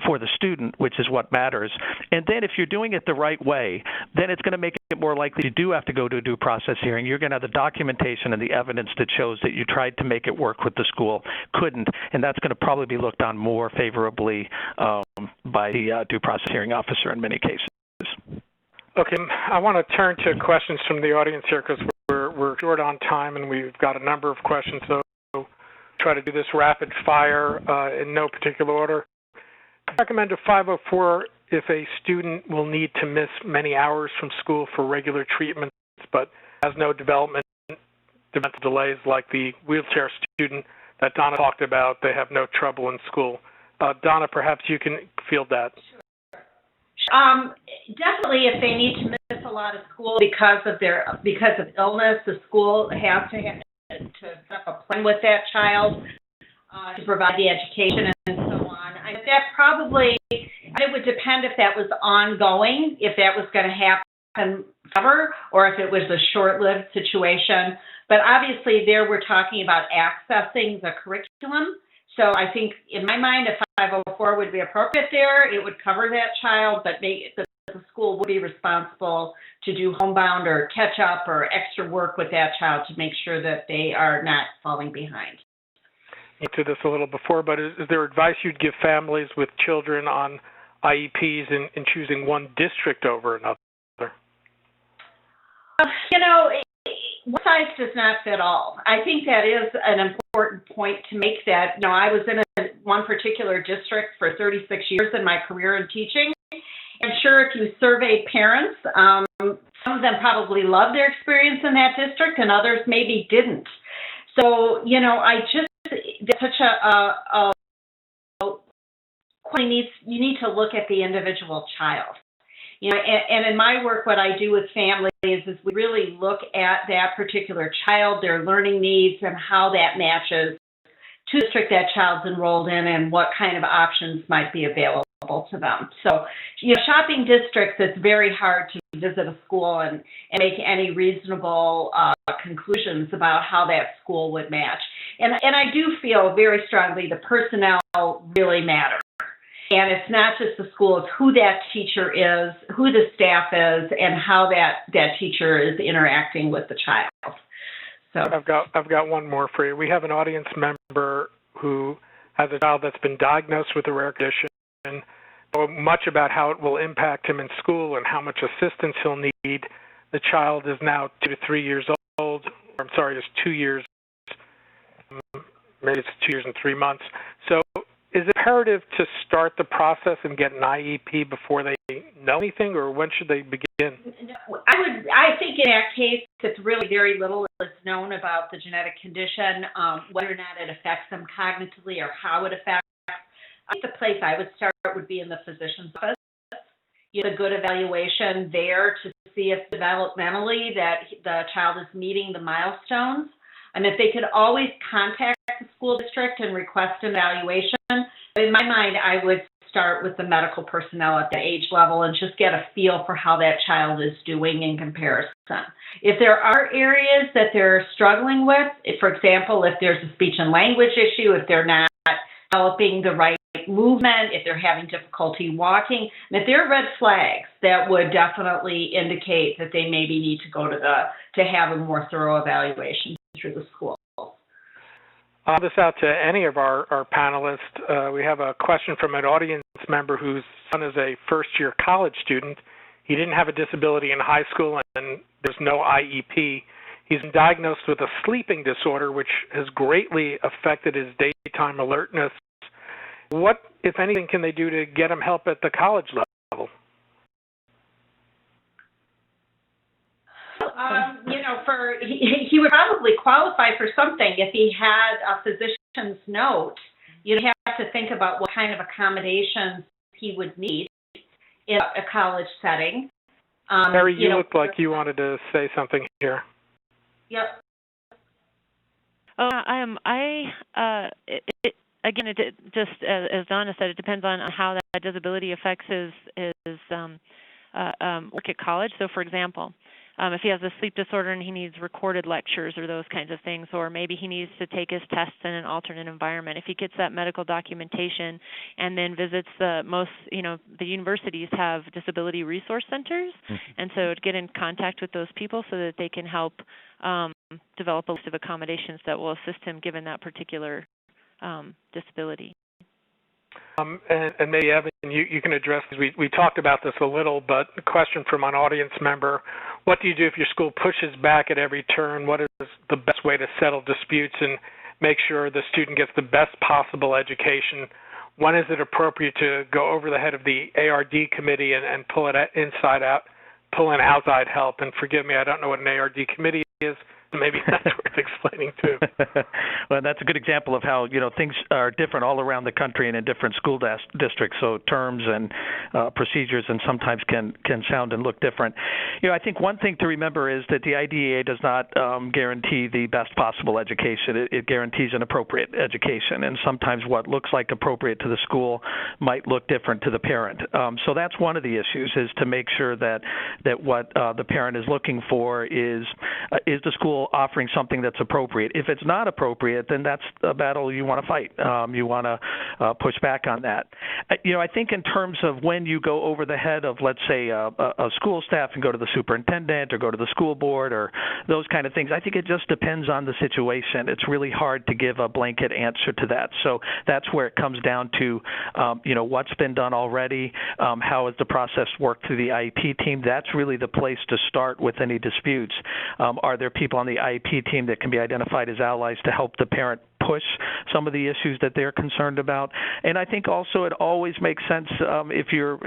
Speaker 4: for the student, which is what matters. And then if you're doing it the right way, then it's going to make it more likely you do have to go to a due process hearing. You're going to have the documentation and the evidence that shows that you tried to make it work with the school, couldn't, and that's going to probably be looked on more favorably by the due process hearing officer in many cases.
Speaker 1: Okay, I want to turn to questions from the audience here because we're short on time and we've got a number of questions, so try to do this rapid fire in no particular order. I recommend a 504 if a student will need to miss many hours from school for regular treatments but has no developmental delays like the wheelchair student that Donna talked about. They have no trouble in school. Donna, perhaps you can field that.
Speaker 2: Definitely, if they need to miss a lot of school because of illness, the school has to set up a plan with that child to provide the education and so on. It would depend if that was ongoing, if that was going to happen forever, or if it was a short-lived situation. But obviously, there we're talking about accessing the curriculum. So I think, in my mind, a 504 would be appropriate there. It would cover that child, but the the school would be responsible to do homebound or catch up or extra work with that child to make sure that they are not falling behind.
Speaker 1: Into this a little before, but is there advice you'd give families with children on IEPs in choosing one district over another?
Speaker 2: You know, one size does not fit all. I think that is an important point to make, that, you know, I was in one particular district for 36 years in my career in teaching. I'm sure if you surveyed parents, some of them probably loved their experience in that district and others maybe didn't. So, you know, there's such you need to look at the individual child. You know, and in my work, what I do with families is we really look at that particular child, their learning needs, and how that matches to the district that child's enrolled in and what kind of options might be available to them. So, you know, shopping districts, it's very hard to visit a school and make any reasonable conclusions about how that school would match. And I do feel very strongly the personnel really matter. And it's not just the school, it's who that teacher is, who the staff is, and how that teacher is interacting with the child. So
Speaker 1: I've got one more for you. We have an audience member who has a child that's been diagnosed with a rare condition, and know much about how it will impact him in school and how much assistance he'll need. The child is now 2 to 3 years old. I'm sorry, it's 2 years. Maybe it's 2 years and 3 months. So is it imperative to start the process and get an IEP before they know anything, or when should they begin?
Speaker 2: I think in that case, it's really very little is known about the genetic condition, whether or not it affects them cognitively or how it affects. I think the place I would start would be in the physician's office. You have a good evaluation there to see if developmentally that the child is meeting the milestones. And if they could always contact the school district and request an evaluation, in my mind, I would start with the medical personnel at the age level and just get a feel for how that child is doing in comparison. If there are areas that they're struggling with, for example, if there's a speech and language issue, if they're not developing the right movement, if they're having difficulty walking, and if there are red flags, that would definitely indicate that they maybe need to go to have a more thorough evaluation through the school.
Speaker 1: I'll this out to any of our panelists. We have a question from an audience member whose son is a first-year college student. He didn't have a disability in high school, and there's no IEP. He's been diagnosed with a sleeping disorder, which has greatly affected his daytime alertness. What, if anything, can they do to get him help at the college level?
Speaker 2: You know, he would probably qualify for something if he had a physician's note. You'd have to think about what kind of accommodations he would need in a college setting.
Speaker 1: Mary, you look like you wanted to say something here.
Speaker 2: Yep.
Speaker 3: Again, it just as Donna said, it depends on how that disability affects his work at college. So, for example, if he has a sleep disorder and he needs recorded lectures or those kinds of things, or maybe he needs to take his tests in an alternate environment, if he gets that medical documentation and then visits the universities have disability resource centers, and so to get in contact with those people so that they can help develop a list of accommodations that will assist him given that particular disability.
Speaker 1: And maybe, Evan, you can address, we talked about this a little, but a question from an audience member: what do you do if your school pushes back at every turn? What is the best way to settle disputes and make sure the student gets the best possible education? When is it appropriate to go over the head of the ARD committee and pull in outside help? And forgive me, I don't know what an ARD committee is. Maybe that's worth explaining too.
Speaker 4: Well, that's a good example of how things are different all around the country and in different school districts. So terms and procedures and sometimes can sound and look different. I think one thing to remember is that the IDEA does not guarantee the best possible education. It guarantees an appropriate education, and sometimes what looks like appropriate to the school might look different to the parent. So that's one of the issues, is to make sure that what the parent is looking for is the school offering something that's appropriate. If it's not appropriate, appropriate, then that's a battle you want to fight. You want to push back on that. I think in terms of when you go over the head of, let's say, a school staff and go to the superintendent or go to the school board or those kind of things, I think it just depends on the situation. It's really hard to give a blanket answer to that. So that's where it comes down to, what's been done already, how has the process worked through the IEP team. That's really the place to start with any disputes. Are there people on the IEP team that can be identified as allies to help the parent push some of the issues that they're concerned about? And I think also it always makes sense if you're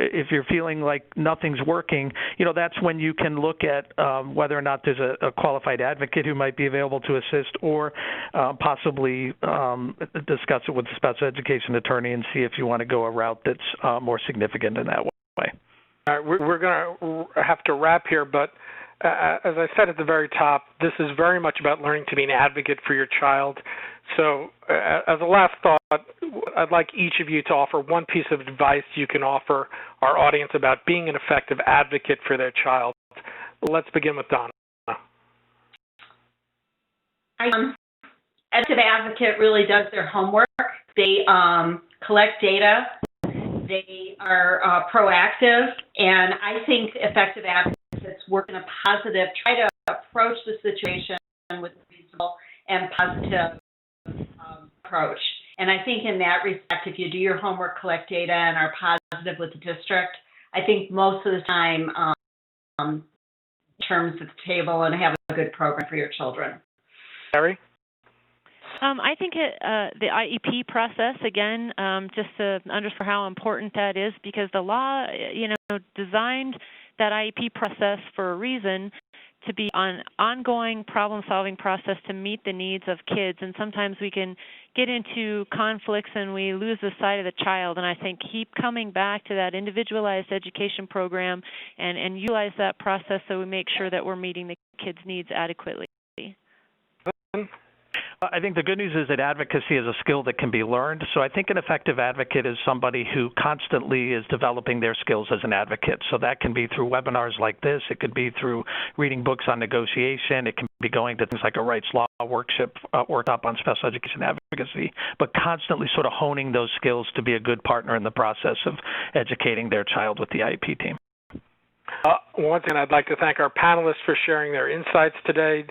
Speaker 4: feeling like nothing's working, that's when you can look at whether or not there's a qualified advocate who might be available to assist, or possibly discuss it with the special education attorney and see if you want to go a route that's more significant in that way.
Speaker 1: All right, we're going to have to wrap here, but as I said at the very top, this is very much about learning to be an advocate for your child. So as a last thought, I'd like each of you to offer one piece of advice you can offer our audience about being an effective advocate for their child. Let's begin with Donna.
Speaker 2: Effective advocate really does their homework. They collect data. They are proactive, and I think effective advocates work in a positive, try to approach the situation with a reasonable and positive approach. And I think in that respect, if you do your homework, collect data, and are positive with the district, I think most of the time terms at the table and have a good program for your children.
Speaker 1: Larry?
Speaker 3: I think the IEP process, again, just to underscore how important that is, because the law, designed that IEP process for a reason, to be an ongoing problem-solving process to meet the needs of kids. And sometimes we can get into conflicts and we lose the sight of the child. And I think keep coming back to that individualized education program and utilize that process so we make sure that we're meeting the kids' needs adequately.
Speaker 4: I think the good news is that advocacy is a skill that can be learned. So I think an effective advocate is somebody who constantly is developing their skills as an advocate. So that can be through webinars like this. It could be through reading books on negotiation. It can be going to things like a Wrights Law workshop on special education advocacy, but constantly sort of honing those skills to be a good partner in the process of educating their child with the IEP team.
Speaker 1: Once again, I'd like to thank our panelists for sharing their insights today.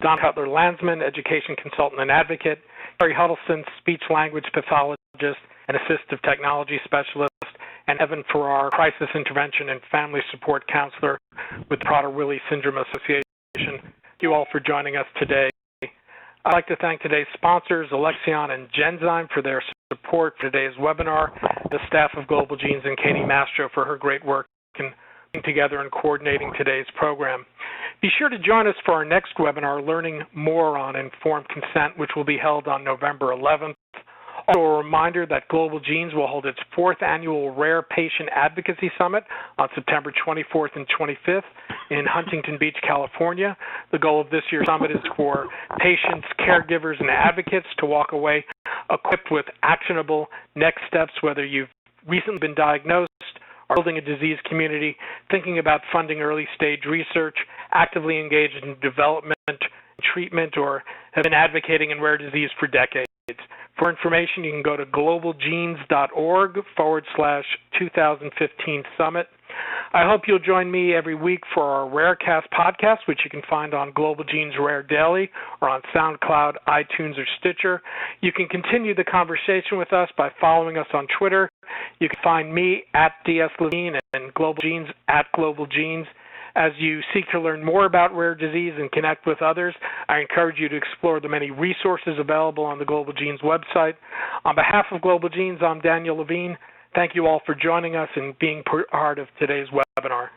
Speaker 1: Donna Cutler, Landsman, education consultant and advocate, Terry Huddleston, speech-language pathologist and assistive technology specialist, and Evan Farrar, crisis intervention and family support counselor with the PraderWilli Syndrome Association. Thank you all for joining us today. I'd like to thank today's sponsors, Alexion and Genzyme, for their support for today's webinar, the staff of Global Genes, and Katie Mastro for her great work in together and coordinating today's program. Be sure to join us for our next webinar, Learning More on Informed Consent, which will be held on November 11th. Also, a reminder that Global Genes will hold its 4th annual Rare Patient Advocacy Summit on September 24th and 25th in Huntington Beach, California. The goal of this year's summit is for patients, caregivers, and advocates to walk away equipped with actionable next steps, whether you've recently been diagnosed, are building a disease community, thinking about funding early-stage research, actively engaged in development, treatment, or have been advocating in rare disease for decades. For information, you can go to globalgenes.org/2015 Summit. I hope you'll join me every week for our Rarecast podcast, which you can find on Global Genes Rare Daily or on SoundCloud, iTunes, or Stitcher. You can continue the conversation with us by following us on Twitter. You can find me at DS Levine and Global Genes at Global Genes. As you seek to learn more about rare disease and connect with others, I encourage you to explore the many resources available on the Global Genes website. On behalf of Global Genes, I'm Daniel Levine. Thank you all for joining us and being part of today's webinar.